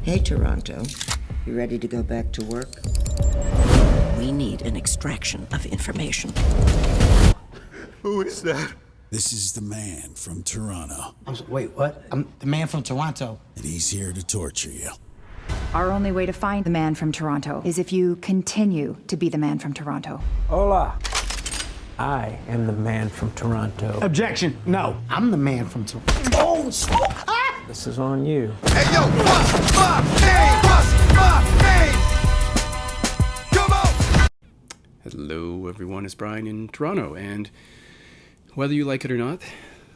Hey, Toronto. You ready to go back to work? We need an extraction of information. Who is that? This is the man from Toronto, Wait, what? I'm the man from Toronto. and he's here to torture you. Our only way to find the man from Toronto is if you continue to be the man from Toronto. Hola. I am the man from Toronto. Objection. No, I'm the man from Toronto. Oh, ah! This is on you. Hey, yo, what's my name? What's my name? Come on! Hello, everyone. It's Brian in Toronto, and whether you like it or not,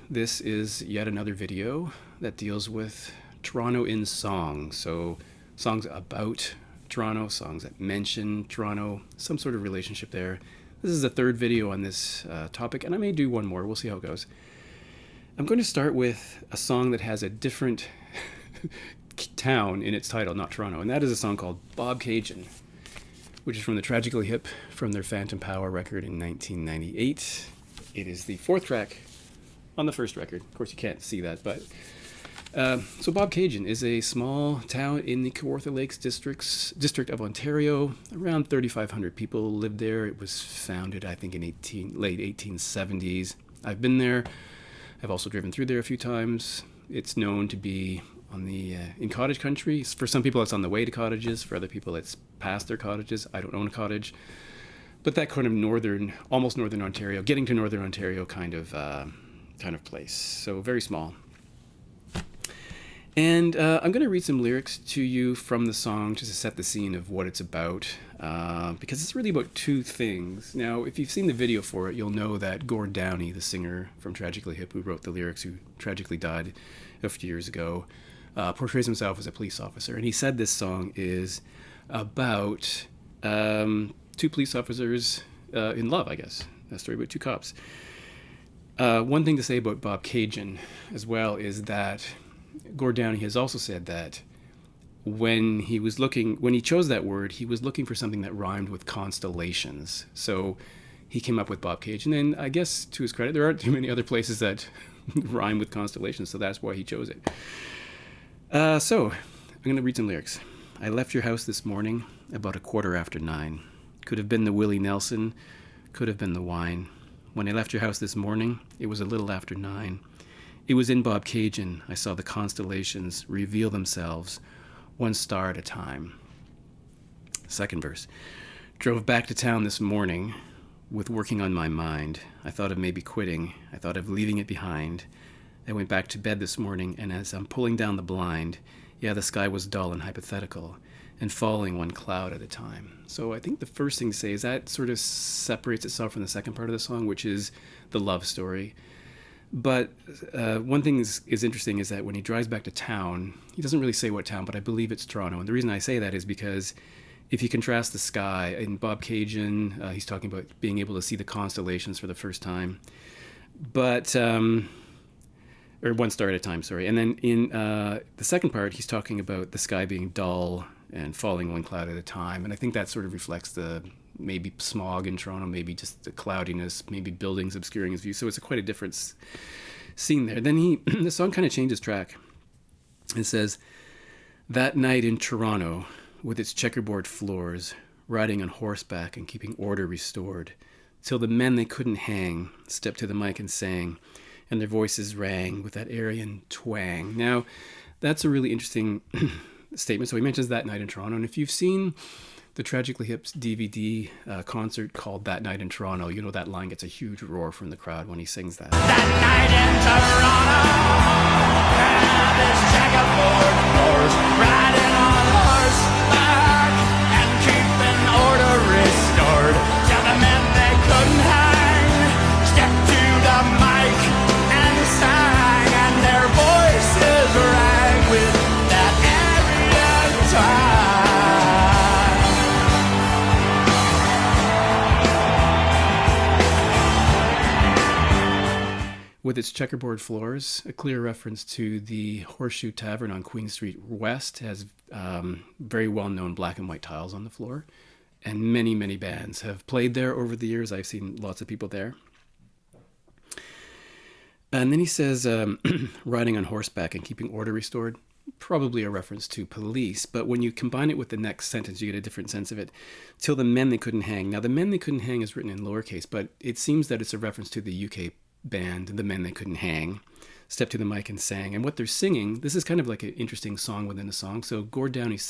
this is yet another video that deals with Toronto in song. So, songs about Toronto, songs that mention Toronto, some sort of relationship there. This is the third video on this topic, and I may do one more. We'll see how it goes. I'm going to start with a song that has a different town in its title, not Toronto, and that is a song called Bobcaygeon, which is from the Tragically Hip from their Phantom Power record in 1998. It is the fourth track on the first record. Of course, you can't see that, but... So Bobcaygeon is a small town in the Kawartha Lakes district of Ontario. Around 3,500 people lived there. It was founded, I think, in late 1870s. I've been there. I've also driven through there a few times. It's known to be on the in cottage country. For some people, it's on the way to cottages. For other people, it's past their cottages. I don't own a cottage. But that kind of almost northern Ontario, getting to northern Ontario kind of place. So very small. And I'm going to read some lyrics to you from the song just to set the scene of what it's about, because it's really about two things. Now, if you've seen the video for it, you'll know that Gord Downie, the singer from Tragically Hip, who wrote the lyrics, who tragically died a few years ago, portrays himself as a police officer. And he said this song is about two police officers in love, I guess. A story about two cops. One thing to say about Bobcaygeon as well is that Gord Downie has also said that when he chose that word, he was looking for something that rhymed with constellations. So he came up with Bobcaygeon, and I guess to his credit, there aren't too many other places that rhyme with constellations, so that's why he chose it. So I'm going to read some lyrics. I left your house this morning about 9:15. Could have been the Willie Nelson, could have been the wine. When I left your house this morning, it was a little after 9. It was in Bobcaygeon I saw the constellations reveal themselves, one star at a time. Second verse. Drove back to town this morning with working on my mind. I thought of maybe quitting. I thought of leaving it behind. I went back to bed this morning, and as I'm pulling down the blind, yeah, the sky was dull and hypothetical, and falling one cloud at a time. So I think the first thing to say is that sort of separates itself from the second part of the song, which is the love story. But one thing is interesting is that when he drives back to town, he doesn't really say what town, but I believe it's Toronto. And the reason I say that is because if you contrast the sky, in Bobcaygeon, he's talking about being able to see the constellations for the first time. But, or one star at a time, sorry. And then in the second part, he's talking about the sky being dull and falling one cloud at a time. And I think that sort of reflects the maybe smog in Toronto, maybe just the cloudiness, maybe buildings obscuring his view. So it's quite a different scene there. Then the song kind of changes track. It says, that night in Toronto, with its checkerboard floors, riding on horseback and keeping order restored, till the men they couldn't hang stepped to the mic and sang, and their voices rang with that Aryan twang. Now, that's a really interesting statement. So he mentions that night in Toronto, and if you've seen the Tragically Hip's DVD concert called That Night in Toronto, you know that line gets a huge roar from the crowd when he sings that. That night in Toronto, this checkerboard floors, riding on horseback and keeping order restored. Till the men they couldn't hang stepped to the mic and sang, and their voices rang with that Aryan twang. With its checkerboard floors, a clear reference to the Horseshoe Tavern on Queen Street West, has very well-known black and white tiles on the floor. And many, many bands have played there over the years. I've seen lots of people there. And then he says, riding on horseback and keeping order restored. probably a reference to police, but when you combine it with the next sentence, you get a different sense of it. Till the men they couldn't hang. Now, the men they couldn't hang is written in lowercase, but it seems that it's a reference to the UK band, The Men They Couldn't Hang, stepped to the mic and sang. And what they're singing, this is kind of like an interesting song within a song. So Gord Downey's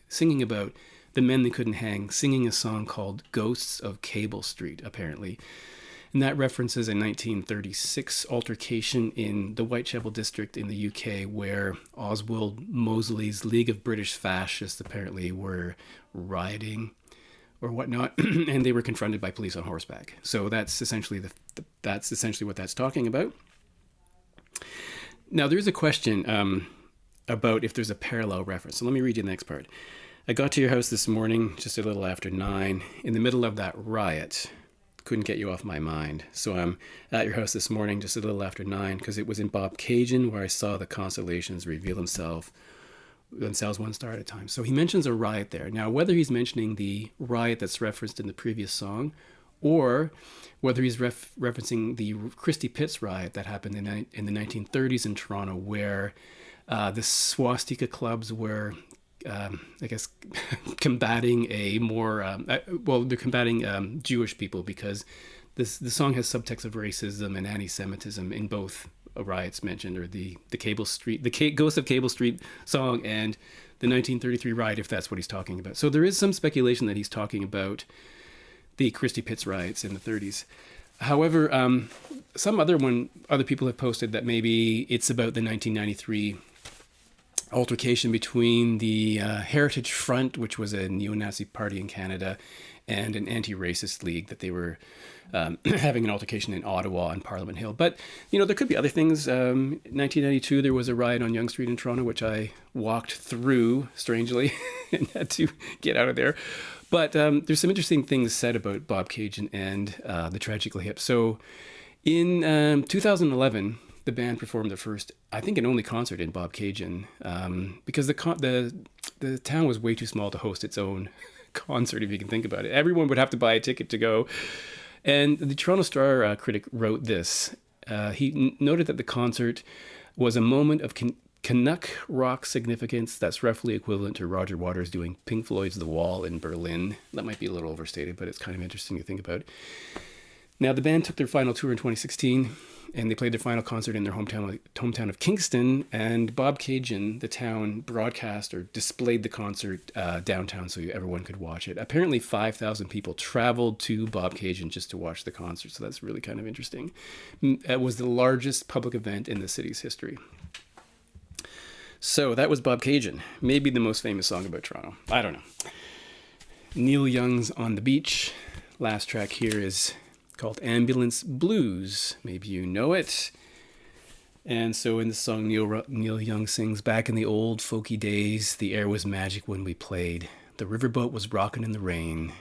singing about the men they couldn't hang, singing a song called Ghosts of Cable Street, apparently. And that references a 1936 altercation in the Whitechapel district in the UK where Oswald Mosley's League of British Fascists apparently were rioting or whatnot, and they were confronted by police on horseback. So that's essentially what that's talking about. Now, there's a question about if there's a parallel reference. So let me read you the next part. I got to your house this morning, just a little after 9, in the middle of that riot. Couldn't get you off my mind. So I'm at your house this morning, just a little after 9, because it was in Bobcaygeon where I saw the constellations reveal themselves one star at a time. So he mentions a riot there. Now, whether he's mentioning the riot that's referenced in the previous song, or whether he's referencing the Christie Pitts riot that happened in the 1930s in Toronto, where the swastika clubs were, I guess, combating a more, they're combating Jewish people, because the song has subtext of racism and anti-Semitism in both riots mentioned, or the Ghost of Cable Street song and the 1933 riot, if that's what he's talking about. So there is some speculation that he's talking about the Christie Pitts riots in the 30s. However, some other people have posted that maybe it's about the 1993 altercation between the Heritage Front, which was a neo-Nazi party in Canada, and an anti-racist league, that they were having an altercation in Ottawa on Parliament Hill. But, there could be other things. 1992, there was a riot on Yonge Street in Toronto, which I walked through, strangely, and had to get out of there. But there's some interesting things said about Bobcaygeon and the Tragically Hip. So in 2011, the band performed their first, I think, and only concert in Bobcaygeon, because the town was way too small to host its own concert, if you can think about it. Everyone would have to buy a ticket to go. And the Toronto Star critic wrote this. He noted that the concert was a moment of Canuck rock significance that's roughly equivalent to Roger Waters doing Pink Floyd's The Wall in Berlin. That might be a little overstated, but it's kind of interesting to think about. Now, the band took their final tour in 2016, and they played their final concert in their hometown of Kingston, and Bobcaygeon, the town, broadcast or displayed the concert downtown so everyone could watch it. Apparently 5,000 people traveled to Bobcaygeon just to watch the concert, so that's really kind of interesting. It was the largest public event in the city's history. So that was Bobcaygeon, maybe the most famous song about Toronto. I don't know. Neil Young's On the Beach. Last track here is called Ambulance Blues. Maybe you know it. And so in the song, Neil Young sings, "Back in the old folky days, the air was magic when we played. The riverboat was rocking in the rain.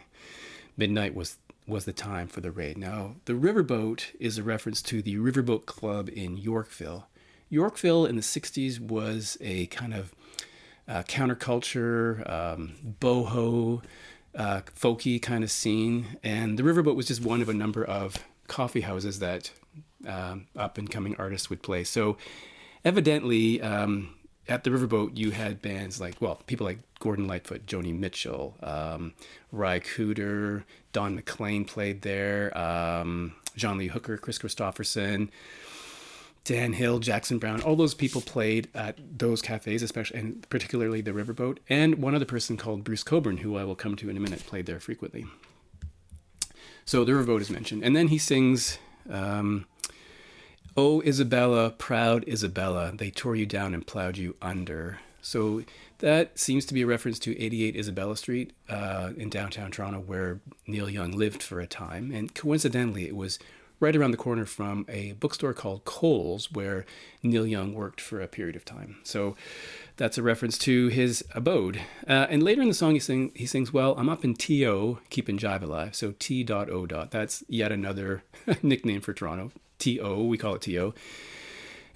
Midnight was the time for the raid." Now, the riverboat is a reference to the Riverboat Club in Yorkville. Yorkville in the 60s was a kind of counterculture, boho, folky kind of scene. And the Riverboat was just one of a number of coffee houses that up-and-coming artists would play. So evidently, at the Riverboat, you had bands like, people like Gordon Lightfoot, Joni Mitchell, Ry Cooder, Don McLean played there, John Lee Hooker, Chris Christopherson, Dan Hill, Jackson Browne, all those people played at those cafes, especially, and particularly the Riverboat. And one other person called Bruce Cockburn, who I will come to in a minute, played there frequently. So the Riverboat is mentioned. And then he sings, "Oh, Isabella, proud Isabella, they tore you down and plowed you under." So that seems to be a reference to 88 Isabella Street in downtown Toronto, where Neil Young lived for a time. And coincidentally, it was right around the corner from a bookstore called Coles, where Neil Young worked for a period of time. So that's a reference to his abode. And later in the song, he sings, "Well, I'm up in T.O., keeping jive alive." So T.O. That's yet another nickname for Toronto. T.O., we call it T.O.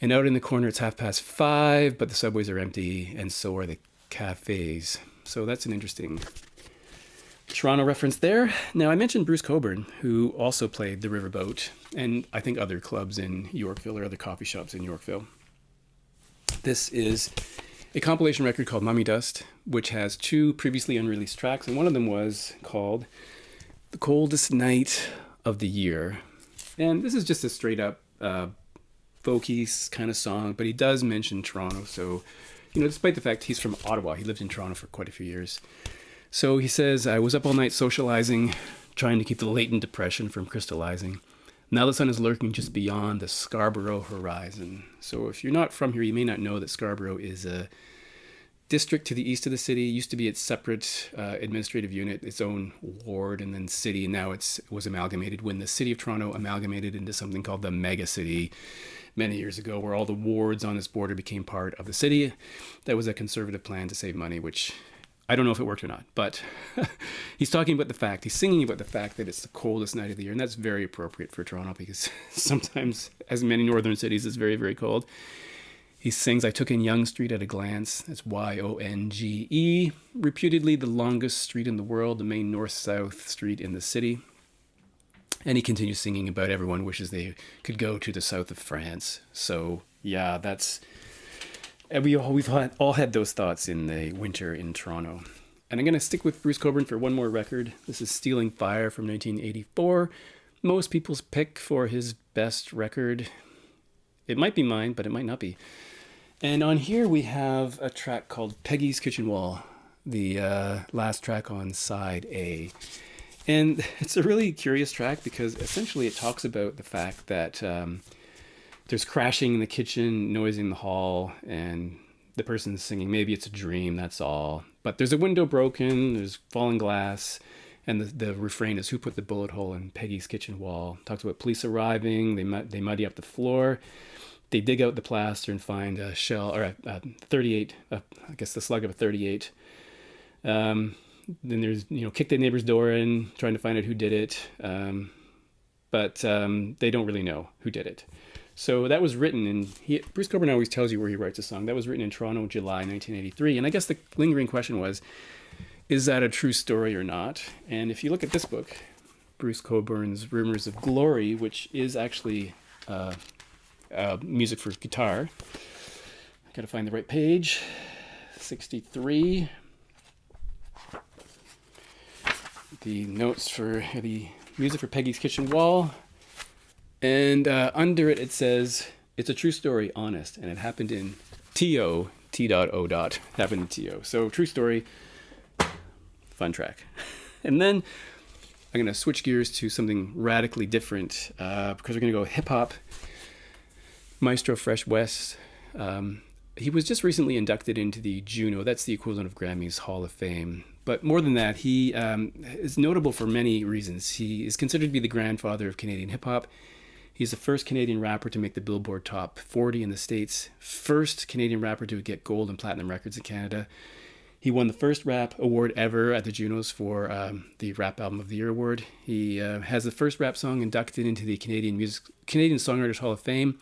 And out in the corner, it's 5:30, but the subways are empty, and so are the cafes. So that's an interesting Toronto reference there. Now, I mentioned Bruce Cockburn, who also played the Riverboat, and I think other clubs in Yorkville or other coffee shops in Yorkville. This is a compilation record called Mummy Dust, which has 2 previously unreleased tracks, and one of them was called The Coldest Night of the Year. And this is just a straight up folky kind of song, but he does mention Toronto. So, despite the fact he's from Ottawa, he lived in Toronto for quite a few years. So he says, I was up all night socializing, trying to keep the latent depression from crystallizing. Now the sun is lurking just beyond the Scarborough horizon. So if you're not from here, you may not know that Scarborough is a district to the east of the city. It used to be its separate administrative unit, its own ward, and then city. And now it was amalgamated when the city of Toronto amalgamated into something called the mega city many years ago, where all the wards on this border became part of the city. That was a conservative plan to save money, which I don't know if it worked or not, but he's singing about the fact that it's the coldest night of the year, and that's very appropriate for Toronto because sometimes, as many northern cities, it's very, very cold. He sings, I took in Yonge Street at a glance. That's Yonge, reputedly the longest street in the world, the main north-south street in the city. And he continues singing about everyone wishes they could go to the south of France. So, yeah, we've all had those thoughts in the winter in Toronto. And I'm going to stick with Bruce Cockburn for one more record. This is Stealing Fire from 1984. Most people's pick for his best record. It might be mine, but it might not be. And on here we have a track called Peggy's Kitchen Wall, the last track on side A. And it's a really curious track because essentially it talks about the fact that there's crashing in the kitchen, noise in the hall, and the person's singing, maybe it's a dream, that's all. But there's a window broken, there's falling glass, and the refrain is, who put the bullet hole in Peggy's kitchen wall? Talks about police arriving, they muddy up the floor, they dig out the plaster and find a shell, or a 38, I guess the slug of a 38. Then there's, kick the neighbor's door in, trying to find out who did it. But they don't really know who did it. So that was written Bruce Cockburn always tells you where he writes a song. That was written in Toronto, July 1983. And I guess the lingering question was, is that a true story or not? And if you look at this book, Bruce Cockburn's Rumors of Glory, which is actually music for guitar. I gotta find the right page. 63. The notes for the music for Peggy's Kitchen Wall. And under it, it says, it's a true story, honest, and it happened in T.O. Happened in T.O. So, true story, fun track. And then I'm going to switch gears to something radically different because we're going to go hip-hop. Maestro Fresh Wes. He was just recently inducted into the Juno, that's the equivalent of Grammy's Hall of Fame. But more than that, he is notable for many reasons. He is considered to be the grandfather of Canadian hip-hop. He's the first Canadian rapper to make the Billboard Top 40 in the States, first Canadian rapper to get gold and platinum records in Canada. He won the first rap award ever at the Junos for the Rap Album of the Year award. He has the first rap song inducted into the Canadian Songwriters Hall of Fame.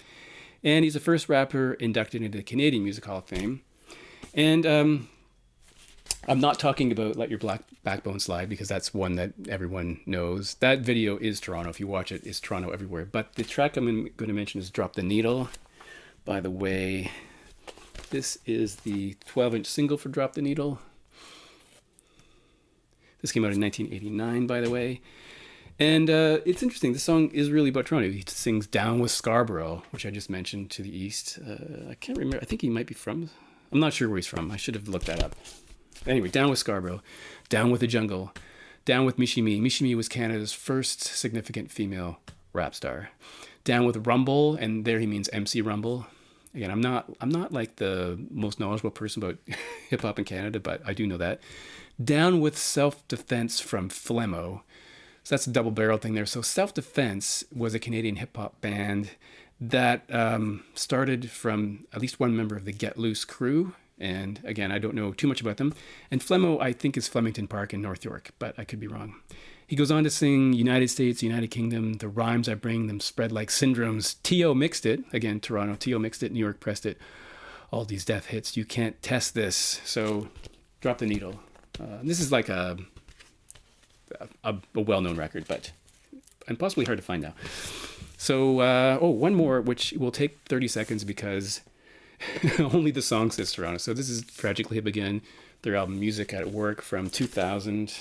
And he's the first rapper inducted into the Canadian Music Hall of Fame. And I'm not talking about Let Your Black Backbone Slide because that's one that everyone knows. That video is Toronto. If you watch it, it's Toronto everywhere. But the track I'm going to mention is Drop the Needle. By the way, this is the 12-inch single for Drop the Needle. This came out in 1989, by the way. And it's interesting. This song is really about Toronto. He sings Down with Scarborough, which I just mentioned, to the east. I can't remember. I think he might be from... I'm not sure where he's from. I should have looked that up. Anyway, Down with Scarborough, Down with the Jungle, Down with Michie Mee. Michie Mee was Canada's first significant female rap star. Down with Rumble, and there he means MC Rumble. Again, I'm not like the most knowledgeable person about hip hop in Canada, but I do know that. Down with Self-Defense from Flemo. So that's a double barrel thing there. So Self-Defense was a Canadian hip hop band that started from at least one member of the Get Loose crew. And again, I don't know too much about them. And Flemo, I think, is Flemington Park in North York, but I could be wrong. He goes on to sing United States, United Kingdom, the rhymes I bring them spread like syndromes. T.O. mixed it. Again, Toronto. T.O. mixed it. New York pressed it. All these death hits. You can't test this. So Drop the Needle. This is like a well-known record, but and possibly hard to find now. So, one more, which will take 30 seconds because Only the song says Toronto. So this is Tragically Hip again, their album Music at Work from 2000.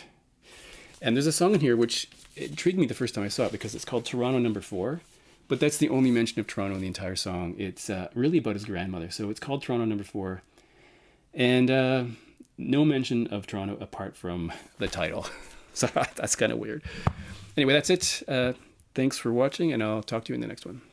And there's a song in here which intrigued me the first time I saw it because it's called Toronto Number 4. But that's the only mention of Toronto in the entire song. It's really about his grandmother. So it's called Toronto Number 4. And no mention of Toronto apart from the title. So that's kind of weird. Anyway, that's it. Thanks for watching, and I'll talk to you in the next one.